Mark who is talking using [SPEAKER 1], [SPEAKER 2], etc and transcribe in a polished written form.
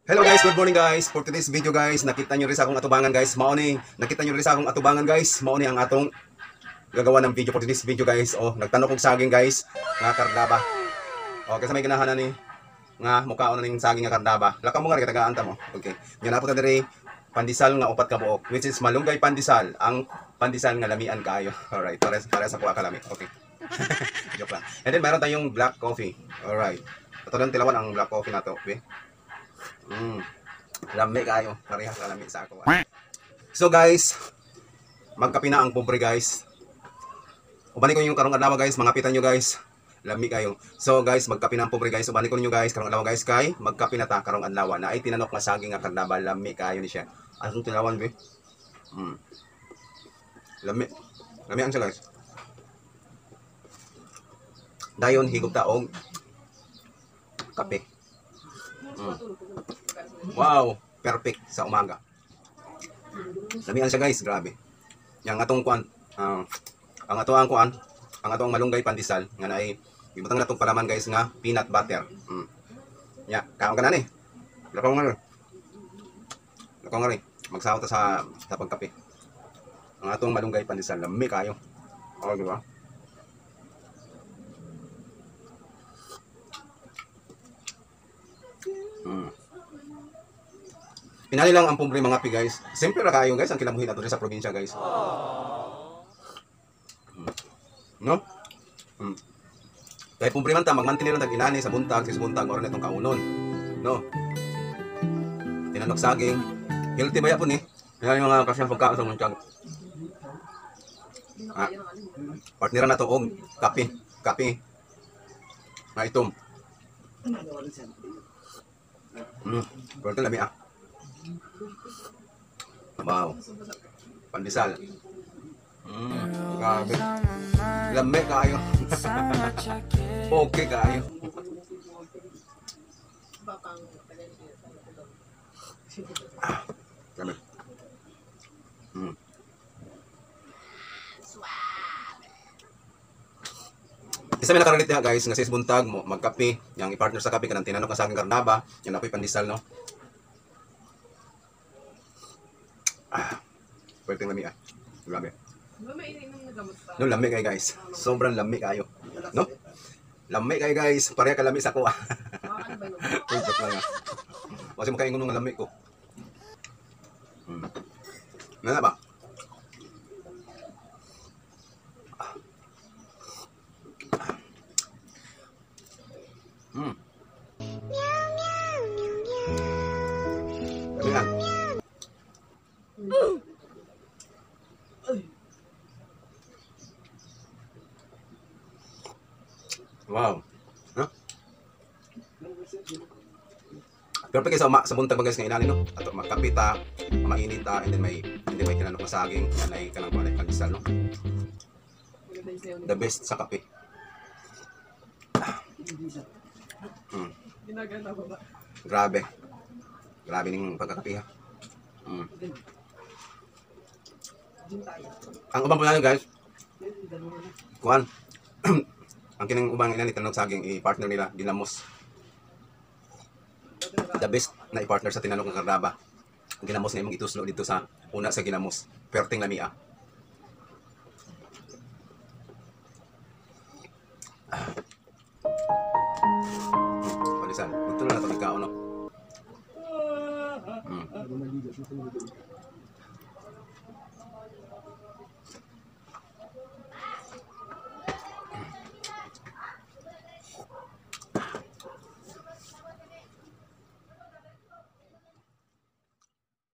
[SPEAKER 1] Hello guys, good morning guys. For today's video guys, nakita nyo rin sa akong atubangan guys. Mauni, nakita nyo rin sa akong atubangan guys. Mauni ang atong gagawa ng video for today's video guys. Oh, nagtanong kong saging guys, nga kardaba. Oh, kasi may ganahan na ni nga mukhaon na ning saging nga kardaba. Laka mo nga katagaan ta mo. Okay. Yan na po ta diri pandesal nga upat ka buok, which is malunggay pandesal. Ang pandesal nga lamian kaayo. Alright, para sa kuha kalami. Okay. Joke lang. And then mayroon tayong black coffee. Alright. Ito lang tilawan ang black coffee na to, okay? Lami kayo, parehas na lami sa ako. So guys, magkape na ang pobre guys. Ubani ko yung karong adlaw guys, mga pitan nyo guys. Lami kayo. So guys, magkape na ang pobre guys. Ubani ko ninyo guys, karong adlaw guys kay magkape na ta karong adlaw na ay tinanok na saging nga kardaba, lami kayo ni siya. Asong tinawan be? Lami. Lami ang siya guys. Dayon higop ta og kape. Wow, perfect sa umaga. Lamian siya guys, grabe. Yang atong kuan, ang atong malunggay pandesal nga naay ibutang natong palaman guys nga peanut butter. Ya, kaon ka na ni. Lakaw nga. Lakaw nga rin. Magsawa ta sa pagkape. Ang atong malunggay pandesal, lami kayo. Oh, di ba? Pinali lang ang pobre mga pi guys. Simple ra kayo guys ang kinabuhi nato sa probinsya guys. No? Kaya pobre man ta magmantinir tag inani sa buntag, sa buntag oras nitong kaunon. No? Tinanok saging. Healthy ba ya po ni? Yan yung mga kasyang pagkaon sa buntag. Partneran na to og kape. Kape. Na itom. Pero ito lami ah. Wow. Pandesal. Grabe. Lami kayo. Okay kayo. Lami. Isa may nakaralit niya guys, nga sis buntag mo magkape, yang i-partner sa kape kanang tinanok sa aking kardaba, yan apoy pandesal no. Pwede lami ah. Grabe. No, lami kayo guys. Sobrang lami kayo. No? Lami kayo guys. Pareha ka lami sa ko ah. Joke lang ah. Kasi makaingon ng lami ko. Nana ba? Lami ah. Wow. No? Pero pag sa buntag guys nga inani no. Ato magkapita, mainit ta, and then may tinanok na saging, yan ay kanang kuan pandesal no. The best sa kape. Grabe. Grabe ning pagkakape ha. Ang ubang plano guys. Kuan. Ang kinang ubang inani tinanok saging i-partner nila ginamos. The best na i-partner sa tinanok ng kardaba. Ang ginamos na imong ituslo dito sa una sa ginamos. Perting lamia. Pandesal. Ito na ito nagkaon no.